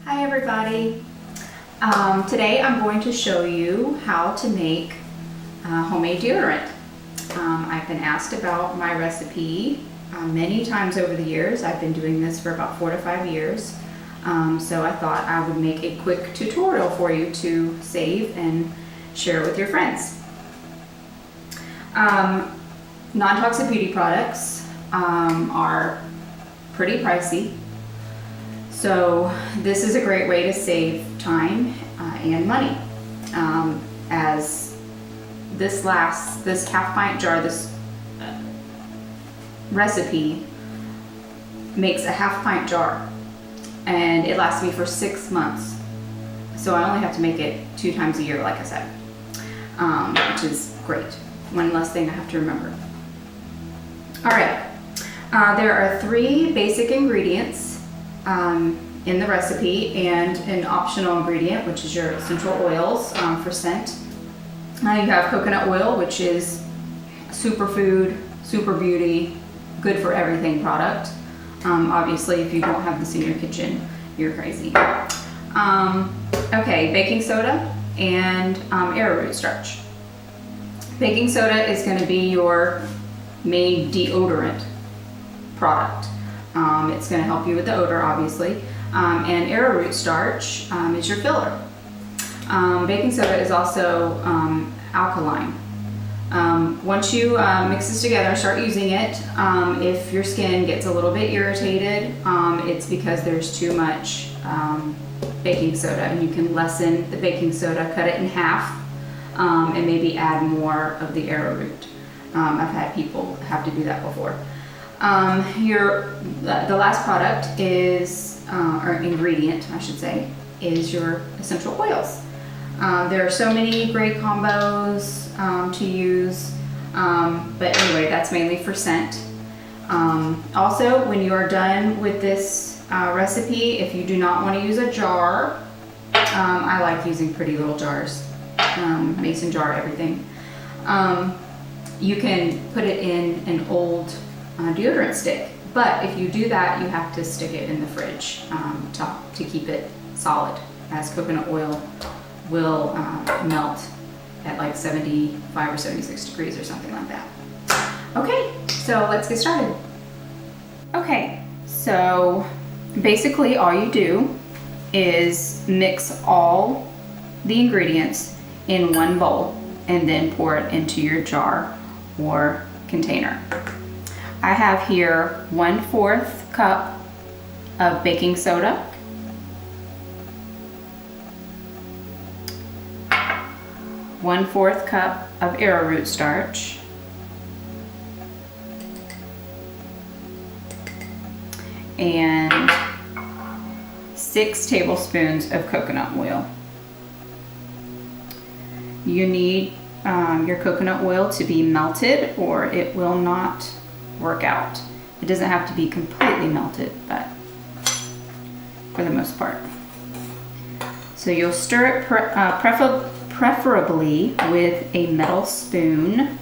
Hi everybody. Today I'm going to show you how to make homemade deodorant. I've been asked about my recipe many times over the years. I've been doing this for about 4 to 5 years. So I thought I would make a quick tutorial for you to save and share with your friends. Non-toxic beauty products are pretty pricey. So this is a great way to save time and money. As this half pint jar, this recipe makes a half pint jar and it lasts me for 6 months. So I only have to make it 2 times a year, like I said, which is great. One less thing I have to remember. All right, there are 3 basic ingredients in the recipe and an optional ingredient, which is your essential oils for scent. You have coconut oil, which is superfood, super beauty, good for everything product. Obviously, if you don't have this in your kitchen, you're crazy. Okay, baking soda and arrowroot starch. Baking soda is going to be your main deodorant product. It's going to help you with the odor, obviously. And arrowroot starch is your filler. Baking soda is also alkaline. Once you mix this together and start using it, if your skin gets a little bit irritated, it's because there's too much baking soda, and you can lessen the baking soda, cut it in half, and maybe add more of the arrowroot. I've had people have to do that before. The last product is, or ingredient, I should say, is your essential oils. There are so many great combos to use, but anyway, that's mainly for scent. Also, when you are done with this recipe, if you do not want to use a jar, I like using pretty little jars, mason jar, everything. You can put it in an old deodorant stick, but if you do that, you have to stick it in the fridge to keep it solid, as coconut oil will melt at like 75 or 76 degrees or something like that. Okay, so let's get started. Okay, so basically all you do is mix all the ingredients in one bowl and then pour it into your jar or container. I have here 1/4 cup of baking soda, 1/4 cup of arrowroot starch, and 6 tablespoons of coconut oil. You need your coconut oil to be melted or it will not work out. It doesn't have to be completely melted, but for the most part. So you'll stir it preferably with a metal spoon.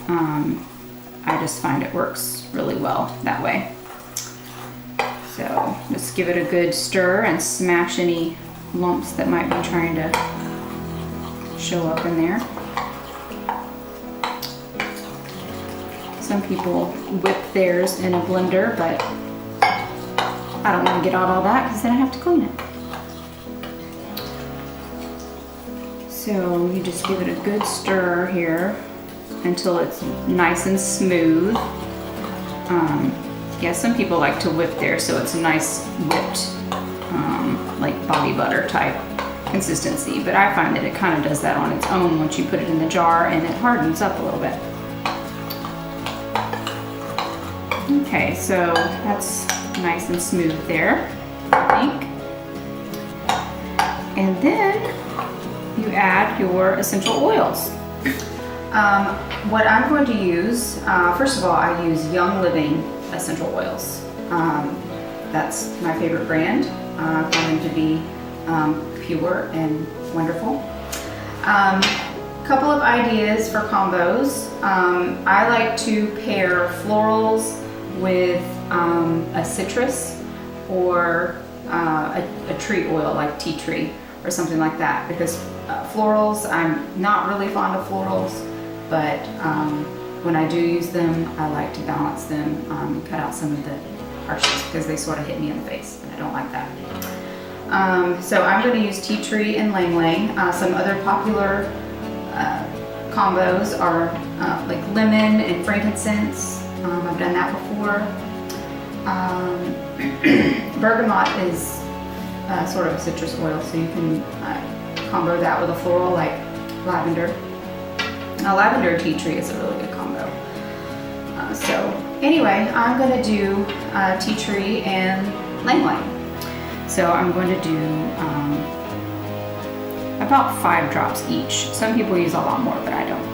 I just find it works really well that way. So just give it a good stir and smash any lumps that might be trying to show up in there. Some people whip theirs in a blender, but I don't want to get out all that because then I have to clean it. So you just give it a good stir here until it's nice and smooth. Yeah, some people like to whip theirs so it's a nice whipped, like body butter type consistency, but I find that it kind of does that on its own once you put it in the jar and it hardens up a little bit. Okay, so that's nice and smooth there, I think. And then you add your essential oils. What I'm going to use, first of all, I use Young Living essential oils. That's my favorite brand. I find them to be pure and wonderful. Couple of ideas for combos. I like to pair florals with a citrus or a tree oil like tea tree or something like that, because florals, I'm not really fond of florals, but when I do use them, I like to balance them, cut out some of the harshness because they sort of hit me in the face and I don't like that. So I'm going to use tea tree and lang lang. Some other popular combos are like lemon and frankincense. I've done that before. Bergamot is sort of a citrus oil, so you can combo that with a floral like lavender. Now, lavender tea tree is a really good combo. So anyway, I'm going to do tea tree and lang lang. So I'm going to do about 5 drops each. Some people use a lot more, but I don't,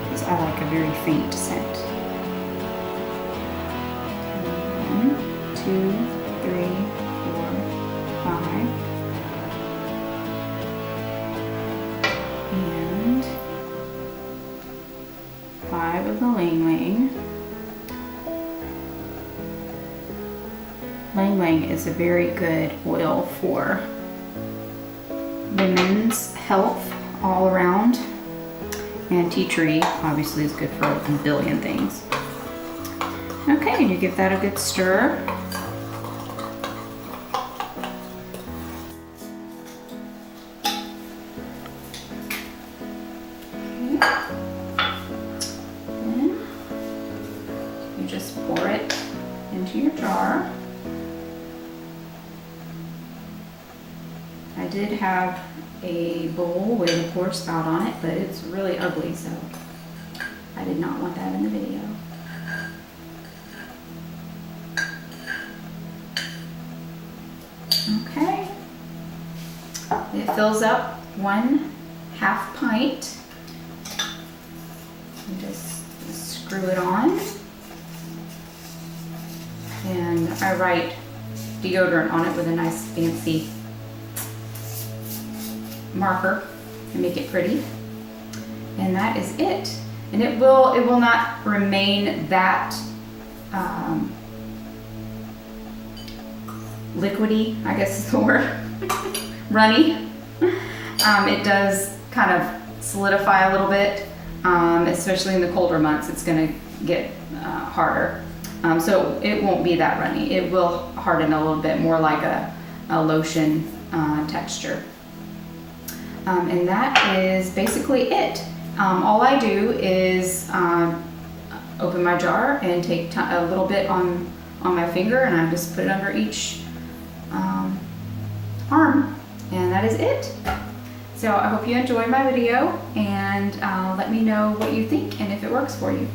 because I like a very faint scent. 1, 2, 3, 4, 5. And 5 of the lang lang. Lang lang is a very good oil for women's health all around. And tea tree obviously is good for a billion things. Okay, you give that a good stir. Then you just pour it into your jar. I did have a bowl with a pour spout on it, but it's really ugly, so I did not want that in the video. Okay, it fills up 1/2 pint. You just screw it on, and I write deodorant on it with a nice fancy marker to make it pretty, and that is it. And it will not remain that liquidy, I guess is the word, runny. It does kind of solidify a little bit, especially in the colder months. It's going to get harder, so it won't be that runny. It will harden a little bit more like a lotion texture. And that is basically it. All I do is open my jar and take a little bit on my finger, and I just put it under each arm, and that is it. So I hope you enjoyed my video, and let me know what you think and if it works for you.